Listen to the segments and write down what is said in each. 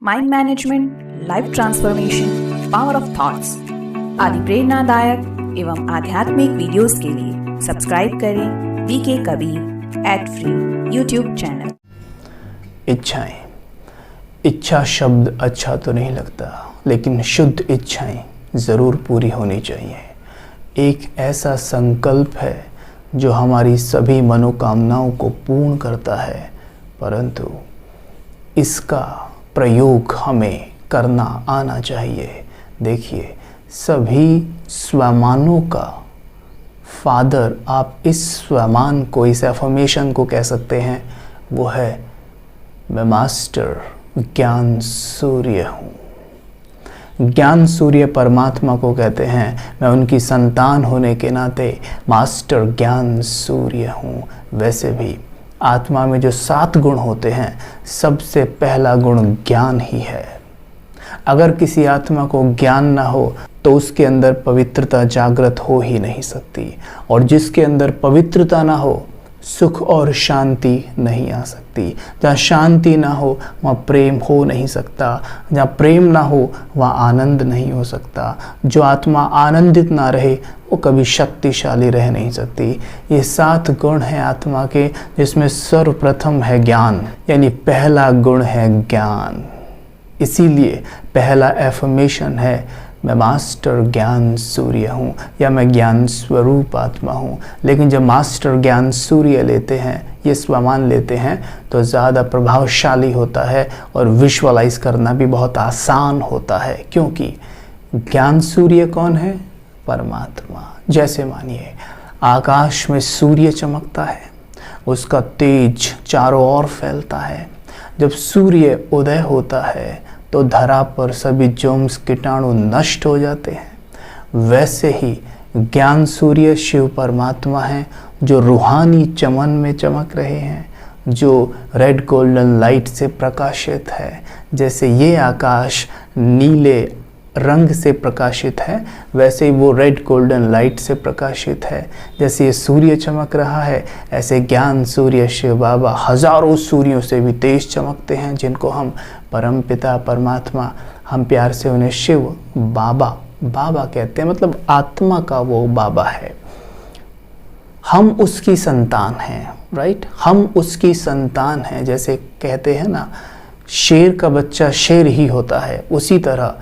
Mind management, life transformation, power of thoughts आदि प्रेरणादायक एवं आध्यात्मिक वीडियोस के लिए सब्सक्राइब करें VK Kabir @free YouTube channel. इच्छाएं। इच्छा शब्द अच्छा तो नहीं लगता, लेकिन शुद्ध इच्छाएं ज़रूर पूरी होनी चाहिए। एक ऐसा संकल्प है जो हमारी सभी मनोकामनाओं को पूर्ण करता है, परंतु इसका प्रयोग हमें करना आना चाहिए। देखिए, सभी स्वमानों का फादर, आप इस स्वमान को, इस एफर्मेशन को कह सकते हैं, वो है मैं मास्टर ज्ञान सूर्य हूँ। ज्ञान सूर्य परमात्मा को कहते हैं। मैं उनकी संतान होने के नाते मास्टर ज्ञान सूर्य हूँ। वैसे भी आत्मा में जो 7 गुण होते हैं, सबसे पहला गुण ज्ञान ही है। अगर किसी आत्मा को ज्ञान ना हो तो उसके अंदर पवित्रता जागृत हो ही नहीं सकती, और जिसके अंदर पवित्रता ना हो सुख और शांति नहीं आ सकती। जहाँ शांति ना हो वहाँ प्रेम हो नहीं सकता, जहाँ प्रेम ना हो वहाँ आनंद नहीं हो सकता। जो आत्मा आनंदित ना रहे वो कभी शक्तिशाली रह नहीं सकती। ये 7 गुण हैं आत्मा के, जिसमें सर्वप्रथम है ज्ञान, यानी पहला गुण है ज्ञान। इसीलिए पहला एफर्मेशन है मैं मास्टर ज्ञान सूर्य हूँ, या मैं ज्ञान स्वरूप आत्मा हूँ। लेकिन जब मास्टर ज्ञान सूर्य लेते हैं, ये स्वमान लेते हैं, तो ज़्यादा प्रभावशाली होता है और विजुअलाइज करना भी बहुत आसान होता है। क्योंकि ज्ञान सूर्य कौन है? परमात्मा। जैसे मानिए आकाश में सूर्य चमकता है, उसका तेज चारों ओर फैलता है। जब सूर्य उदय होता है तो धरा पर सभी जर्म्स कीटाणु नष्ट हो जाते हैं। वैसे ही ज्ञान सूर्य शिव परमात्मा हैं, जो रूहानी चमन में चमक रहे हैं, जो रेड गोल्डन लाइट से प्रकाशित है। जैसे ये आकाश नीले रंग से प्रकाशित है, वैसे ही वो रेड गोल्डन लाइट से प्रकाशित है। जैसे ये सूर्य चमक रहा है, ऐसे ज्ञान सूर्य शिव बाबा हजारों सूर्यों से भी तेज चमकते हैं, जिनको हम परम पिता परमात्मा, हम प्यार से उन्हें शिव बाबा बाबा कहते हैं। मतलब आत्मा का वो बाबा है। हम उसकी संतान हैं, राइट? हम उसकी संतान हैं। जैसे कहते हैं ना, शेर का बच्चा शेर ही होता है, उसी तरह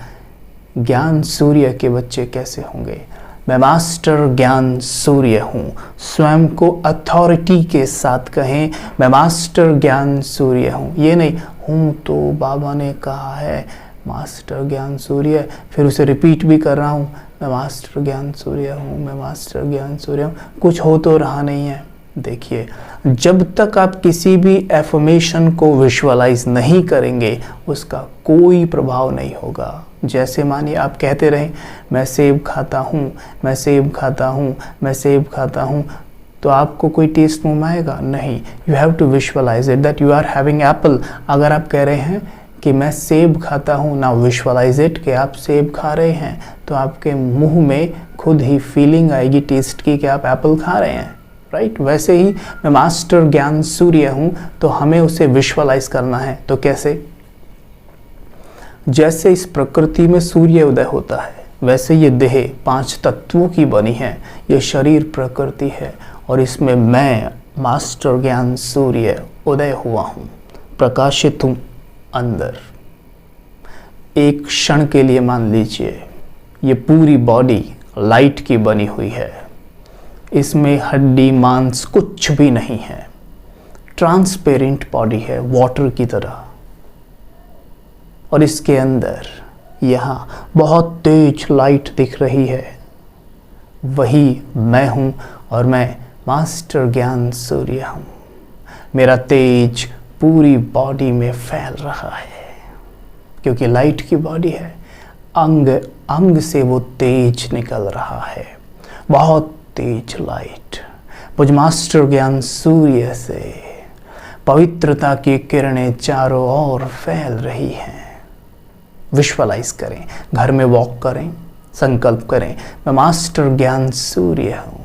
ज्ञान सूर्य के बच्चे कैसे होंगे? मैं मास्टर ज्ञान सूर्य हूँ। स्वयं को अथॉरिटी के साथ कहें, मैं मास्टर ज्ञान सूर्य हूँ। ये नहीं हूँ तो बाबा ने कहा है मास्टर ज्ञान सूर्य, फिर उसे रिपीट भी कर रहा हूँ, मैं मास्टर ज्ञान सूर्य हूँ, मैं मास्टर ज्ञान सूर्य हूँ। कुछ हो तो रहा नहीं है। देखिए, जब तक आप किसी भी एफर्मेशन को विजुअलाइज नहीं करेंगे, उसका कोई प्रभाव नहीं होगा। जैसे मानिए आप कहते रहें मैं सेब खाता हूँ, मैं सेब खाता हूँ, मैं सेब खाता हूँ, तो आपको कोई टेस्ट मुँह में आएगा? नहीं। You have to visualise it that you are having apple. अगर आप कह रहे हैं कि मैं सेब खाता हूँ, ना विजुअलाइज इट कि आप सेब खा रहे हैं, तो आपके मुंह में खुद ही फीलिंग आएगी टेस्ट की कि आप एप्पल खा रहे हैं, राइट? वैसे ही मैं मास्टर ज्ञान सूर्य हूँ, तो हमें उसे विजुअलाइज करना है। तो कैसे? जैसे इस प्रकृति में सूर्य उदय होता है, वैसे ये देह 5 तत्वों की बनी है। ये शरीर प्रकृति है, और इसमें मैं मास्टर ज्ञान सूर्य उदय हुआ हूँ, प्रकाशित हूँ अंदर। एक क्षण के लिए मान लीजिए ये पूरी बॉडी लाइट की बनी हुई है, इसमें हड्डी मांस कुछ भी नहीं है, ट्रांसपेरेंट बॉडी है, वाटर की तरह। और इसके अंदर यहाँ बहुत तेज लाइट दिख रही है, वही मैं हूँ, और मैं मास्टर ज्ञान सूर्य हूँ। मेरा तेज पूरी बॉडी में फैल रहा है, क्योंकि लाइट की बॉडी है। अंग अंग से वो तेज निकल रहा है, बहुत तेज लाइट। मुझ मास्टर ज्ञान सूर्य से पवित्रता की किरणें चारों ओर फैल रही हैं। विजुअलाइज करें, घर में वॉक करें, संकल्प करें, मैं मास्टर ज्ञान सूर्य हूँ,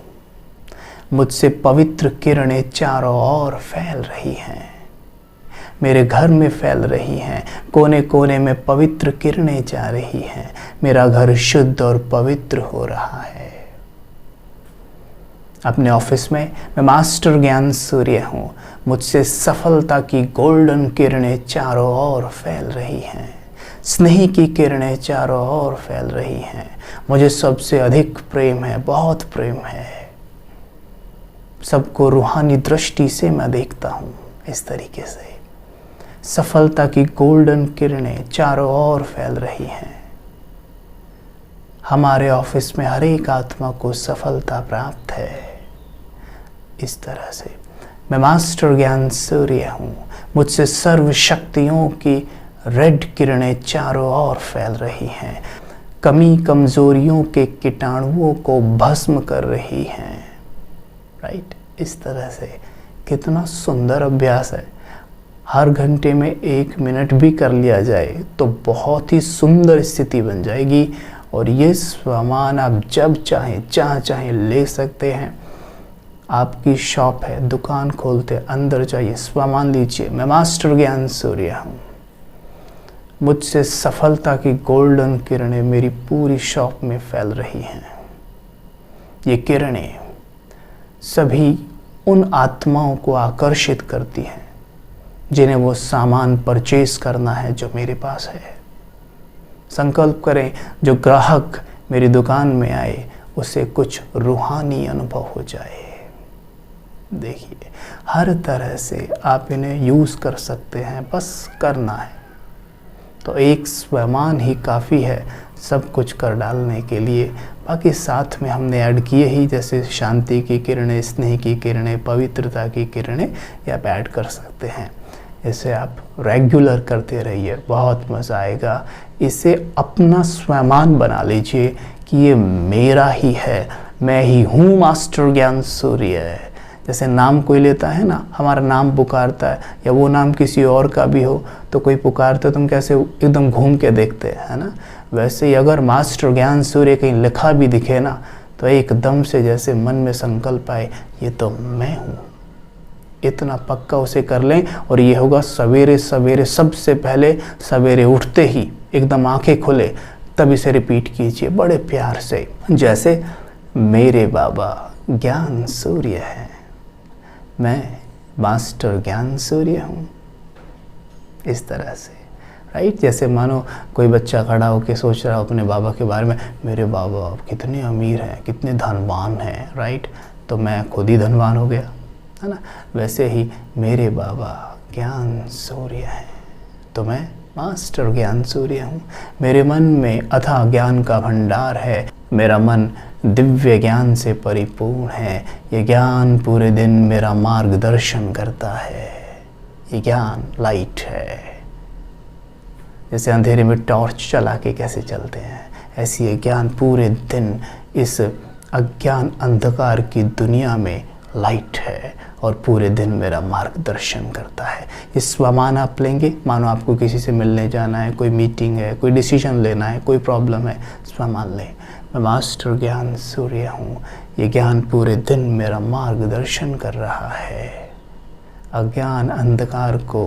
मुझसे पवित्र किरणें चारों ओर फैल रही हैं। मेरे घर में फैल रही हैं, कोने कोने में पवित्र किरणें जा रही हैं, मेरा घर शुद्ध और पवित्र हो रहा है। अपने ऑफिस में मैं मास्टर ज्ञान सूर्य हूँ, मुझसे सफलता की गोल्डन किरणें चारों ओर फैल रही हैं, स्नेह की किरणें चारों ओर फैल रही हैं, मुझे सबसे अधिक प्रेम है, बहुत प्रेम है, सबको रूहानी दृष्टि से मैं देखता हूँ। इस तरीके से सफलता की गोल्डन किरणें चारों ओर फैल रही हैं। हमारे ऑफिस में हर एक आत्मा को सफलता प्राप्त है। इस तरह से मैं मास्टर ज्ञान सूर्य हूँ, मुझसे सर्व शक्तियों की रेड किरणें चारों ओर फैल रही हैं, कमी कमजोरियों के कीटाणुओं को भस्म कर रही हैं। राइट, इस तरह से कितना सुंदर अभ्यास है। हर घंटे में 1 मिनट भी कर लिया जाए तो बहुत ही सुंदर स्थिति बन जाएगी। और ये सामान आप जब चाहें जहाँ चाहें ले सकते हैं। आपकी शॉप है, दुकान खोलते अंदर जाइए, सामान लीजिए, मैं मास्टर ज्ञान सूर्य हूँ, मुझसे सफलता की गोल्डन किरणें मेरी पूरी शॉप में फैल रही हैं। ये किरणें सभी उन आत्माओं को आकर्षित करती हैं जिन्हें वो सामान परचेज करना है जो मेरे पास है। संकल्प करें, जो ग्राहक मेरी दुकान में आए उसे कुछ रूहानी अनुभव हो जाए। देखिए, हर तरह से आप इन्हें यूज़ कर सकते हैं, बस करना है। तो एक सामान ही काफ़ी है सब कुछ कर डालने के लिए। बाकी साथ में हमने ऐड किए ही, जैसे शांति की किरणें, स्नेह की किरणें, पवित्रता की किरणें, ये आप ऐड कर सकते हैं। इसे आप रेगुलर करते रहिए, बहुत मज़ा आएगा। इसे अपना स्वयं बना लीजिए कि ये मेरा ही है, मैं ही हूँ मास्टर ज्ञान सूर्य। जैसे नाम कोई लेता है ना, हमारा नाम पुकारता है, या वो नाम किसी और का भी हो तो कोई पुकारते तो हम कैसे एकदम घूम के देखते हैं, है ना। वैसे ही अगर मास्टर ज्ञान सूर्य कहीं लिखा भी दिखे ना, तो एकदम से जैसे मन में संकल्प आए, ये तो मैं हूँ। इतना पक्का उसे कर लें। और ये होगा सवेरे सवेरे, सबसे पहले सवेरे उठते ही एकदम आंखें खुले तब इसे रिपीट कीजिए बड़े प्यार से, जैसे मेरे बाबा ज्ञान सूर्य है, मैं मास्टर ज्ञान सूर्य हूँ। इस तरह से, राइट। जैसे मानो कोई बच्चा खड़ा होकर सोच रहा हो अपने बाबा के बारे में, मेरे बाबा कितने अमीर हैं, कितने धनवान हैं, राइट, तो मैं खुद ही धनवान हो गया, है ना। वैसे ही मेरे बाबा ज्ञान सूर्य हैं, तो मैं मास्टर ज्ञान सूर्य हूँ। मेरे मन में अथाह ज्ञान का भंडार है, मेरा मन दिव्य ज्ञान से परिपूर्ण है। ये ज्ञान पूरे दिन मेरा मार्गदर्शन करता है। ये ज्ञान लाइट है। जैसे अंधेरे में टॉर्च चला के कैसे चलते हैं, ऐसी ये ज्ञान पूरे दिन इस अज्ञान अंधकार की दुनिया में लाइट है और पूरे दिन मेरा मार्गदर्शन करता है। इस स्वमान आप लेंगे, मानो आपको किसी से मिलने जाना है, कोई मीटिंग है, कोई डिसीजन लेना है, कोई प्रॉब्लम है, स्वमान लें, मैं मास्टर ज्ञान सूर्य हूँ। ये ज्ञान पूरे दिन मेरा मार्गदर्शन कर रहा है, अज्ञान अंधकार को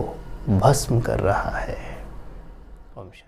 भस्म कर रहा है। ओम शांति।